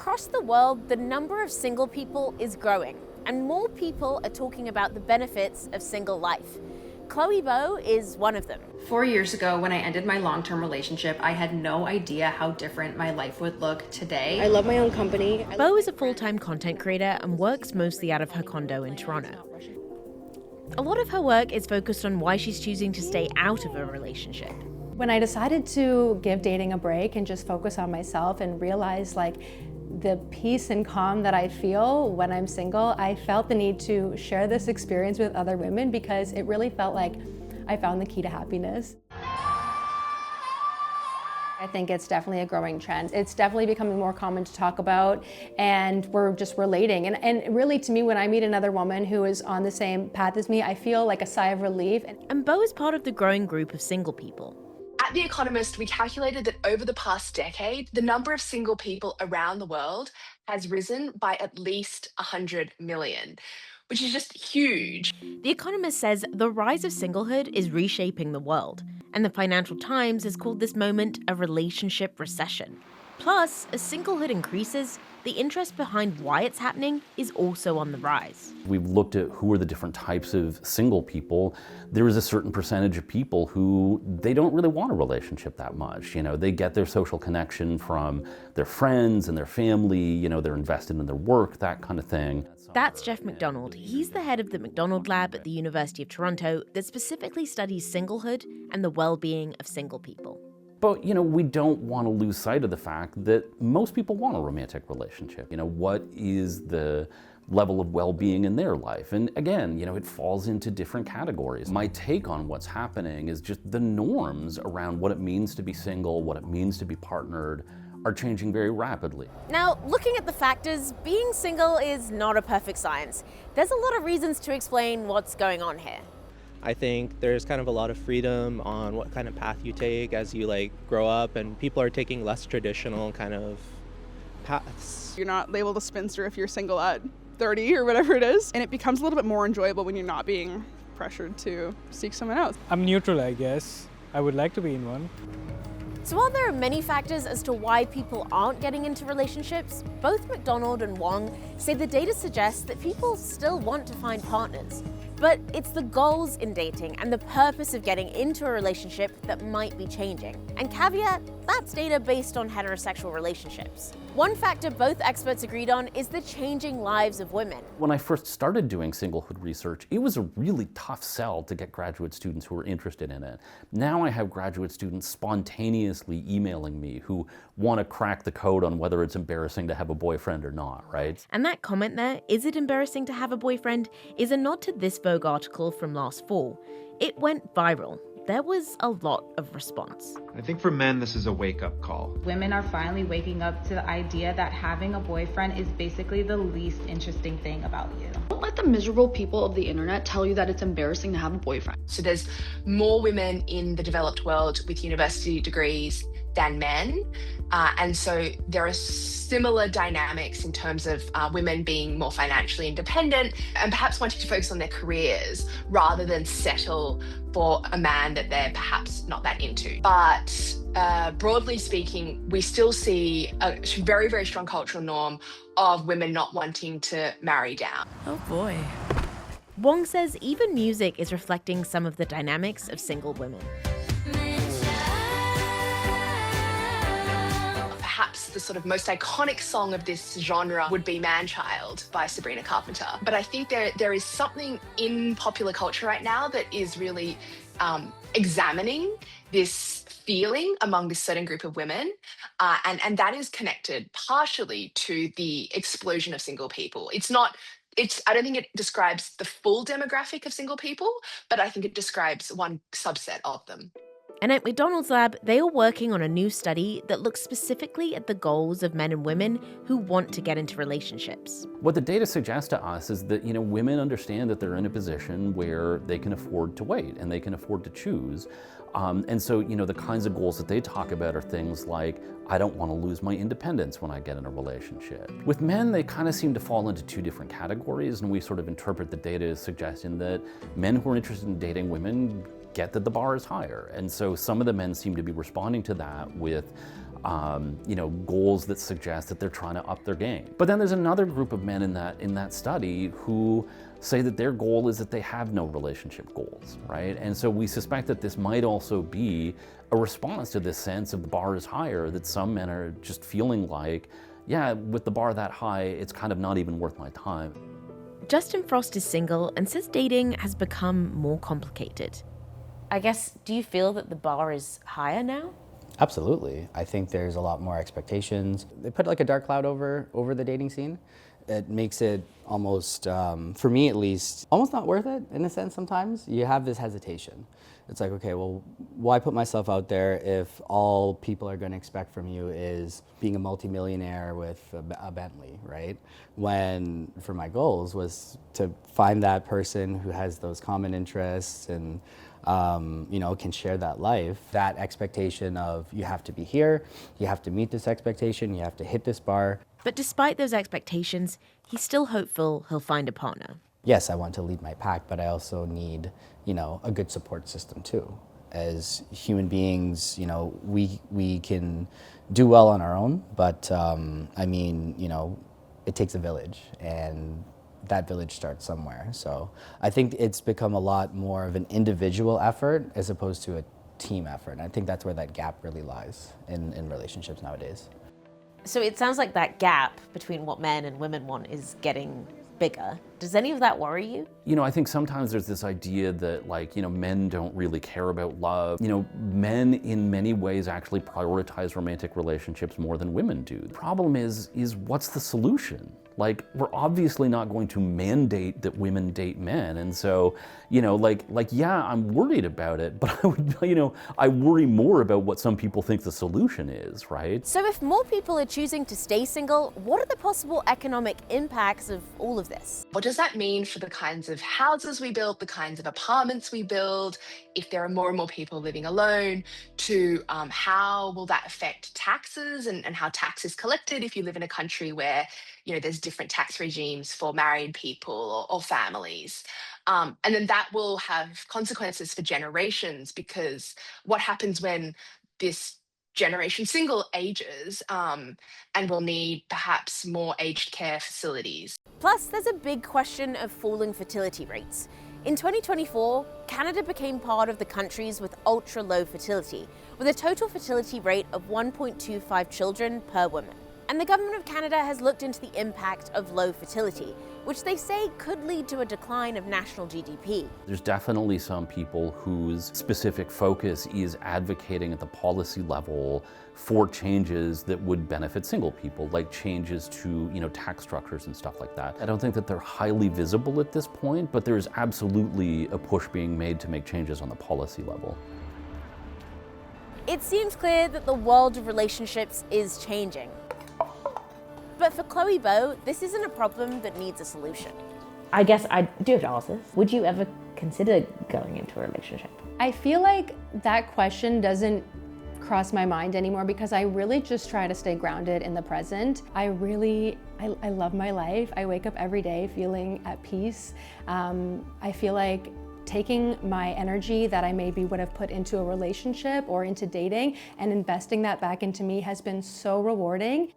across the world, the number of single people is growing, and more people are talking about the benefits of single life. Chloe Bow is one of them. 4 years ago, when I ended my long-term relationship, I had no idea how different my life would look today. I love my own company. Bow is a full-time content creator and works mostly out of her condo in Toronto. A lot of her work is focused on why she's choosing to stay out of a relationship. When I decided to give dating a break and just focus on myself and realize the peace and calm that I feel when I'm single, I felt the need to share this experience with other women because it really felt like I found the key to happiness. I think it's definitely a growing trend. It's definitely becoming more common to talk about, and we're just relating. And really, to me, when I meet another woman who is on the same path as me, I feel like a sigh of relief. And Bow is part of the growing group of single people. At The Economist, we calculated that over the past decade, the number of single people around the world has risen by at least 100 million, which is just huge. The Economist says the rise of singlehood is reshaping the world, and the Financial Times has called this moment a relationship recession. Plus, as singlehood increases, the interest behind why it's happening is also on the rise. We've looked at who are the different types of single people. There is a certain percentage of people who they don't really want a relationship that much. They get their social connection from their friends and their family, they're invested in their work, that kind of thing. That's Jeff McDonald. He's the head of the McDonald Lab at the University of Toronto that specifically studies singlehood and the well-being of single people. But, we don't want to lose sight of the fact that most people want a romantic relationship. What is the level of well-being in their life? And again, it falls into different categories. My take on what's happening is just the norms around what it means to be single, what it means to be partnered, are changing very rapidly. Now, looking at the factors, being single is not a perfect science. There's a lot of reasons to explain what's going on here. I think there's kind of a lot of freedom on what kind of path you take as you grow up, and people are taking less traditional kind of paths. You're not labeled a spinster if you're single at 30 or whatever it is, and it becomes a little bit more enjoyable when you're not being pressured to seek someone else. I'm neutral, I guess. I would like to be in one. So while there are many factors as to why people aren't getting into relationships, both McDonald and Wong say the data suggests that people still want to find partners. But it's the goals in dating and the purpose of getting into a relationship that might be changing. And caveat, that's data based on heterosexual relationships. One factor both experts agreed on is the changing lives of women. When I first started doing singlehood research, it was a really tough sell to get graduate students who were interested in it. Now I have graduate students spontaneously emailing me who want to crack the code on whether it's embarrassing to have a boyfriend or not, right? And that comment there, is it embarrassing to have a boyfriend, is a nod to this Vogue article from last fall. It went viral. There was a lot of response. I think for men, this is a wake-up call. Women are finally waking up to the idea that having a boyfriend is basically the least interesting thing about you. Don't let the miserable people of the internet tell you that it's embarrassing to have a boyfriend. So there's more women in the developed world with university degrees than men. And so there are similar dynamics in terms of women being more financially independent and perhaps wanting to focus on their careers rather than settle for a man that they're perhaps not that into. But broadly speaking, we still see a very, very strong cultural norm of women not wanting to marry down. Oh boy. Wong says even music is reflecting some of the dynamics of single women. Perhaps the sort of most iconic song of this genre would be Man-Child by Sabrina Carpenter. But I think there is something in popular culture right now that is really examining this feeling among this certain group of women. And that is connected partially to the explosion of single people. I don't think it describes the full demographic of single people, but I think it describes one subset of them. And at McDonald's Lab, they are working on a new study that looks specifically at the goals of men and women who want to get into relationships. What the data suggests to us is that, women understand that they're in a position where they can afford to wait and they can afford to choose. And so, the kinds of goals that they talk about are things like, I don't want to lose my independence when I get in a relationship. With men, they kind of seem to fall into two different categories, and we sort of interpret the data as suggesting that men who are interested in dating women get that the bar is higher. And so some of the men seem to be responding to that with goals that suggest that they're trying to up their game. But then there's another group of men in that study who say that their goal is that they have no relationship goals, right? And so we suspect that this might also be a response to this sense of the bar is higher, that some men are just feeling like, yeah, with the bar that high, it's kind of not even worth my time. Justin Frost is single and says dating has become more complicated. I guess, do you feel that the bar is higher now? Absolutely. I think there's a lot more expectations. They put like a dark cloud over the dating scene. It makes it almost, for me at least, almost not worth it in a sense sometimes. You have this hesitation. It's like, okay, well, why put myself out there if all people are going to expect from you is being a multimillionaire with a Bentley, right? When for my goals was to find that person who has those common interests and can share that life. That expectation of you have to be here, you have to meet this expectation, you have to hit this bar. But despite those expectations, he's still hopeful he'll find a partner. Yes, I want to lead my pack, but I also need, a good support system too. As human beings, we can do well on our own, but it takes a village, and that village starts somewhere. So I think it's become a lot more of an individual effort as opposed to a team effort. And I think that's where that gap really lies in relationships nowadays. So it sounds like that gap between what men and women want is getting bigger. Does any of that worry you? I think sometimes there's this idea that men don't really care about love. Men in many ways actually prioritize romantic relationships more than women do. The problem is what's the solution? We're obviously not going to mandate that women date men. And so, yeah, I'm worried about it, but I worry more about what some people think the solution is, right? So if more people are choosing to stay single, what are the possible economic impacts of all of this? What does that mean for the kinds of houses we build, the kinds of apartments we build, if there are more and more people living alone, to how will that affect taxes and how tax is collected if you live in a country where there's different tax regimes for married people or families. And then that will have consequences for generations, because what happens when this generation single ages and will need perhaps more aged care facilities. Plus, there's a big question of falling fertility rates. In 2024, Canada became part of the countries with ultra-low fertility, with a total fertility rate of 1.25 children per woman. And the Government of Canada has looked into the impact of low fertility, which they say could lead to a decline of national GDP. There's definitely some people whose specific focus is advocating at the policy level for changes that would benefit single people, like changes to, tax structures and stuff like that. I don't think that they're highly visible at this point, but there's absolutely a push being made to make changes on the policy level. It seems clear that the world of relationships is changing. But for Chloe Bow, this isn't a problem that needs a solution. I guess I do have to ask this. Would you ever consider going into a relationship? I feel like that question doesn't cross my mind anymore because I really just try to stay grounded in the present. I love my life. I wake up every day feeling at peace. I feel like taking my energy that I maybe would have put into a relationship or into dating and investing that back into me has been so rewarding.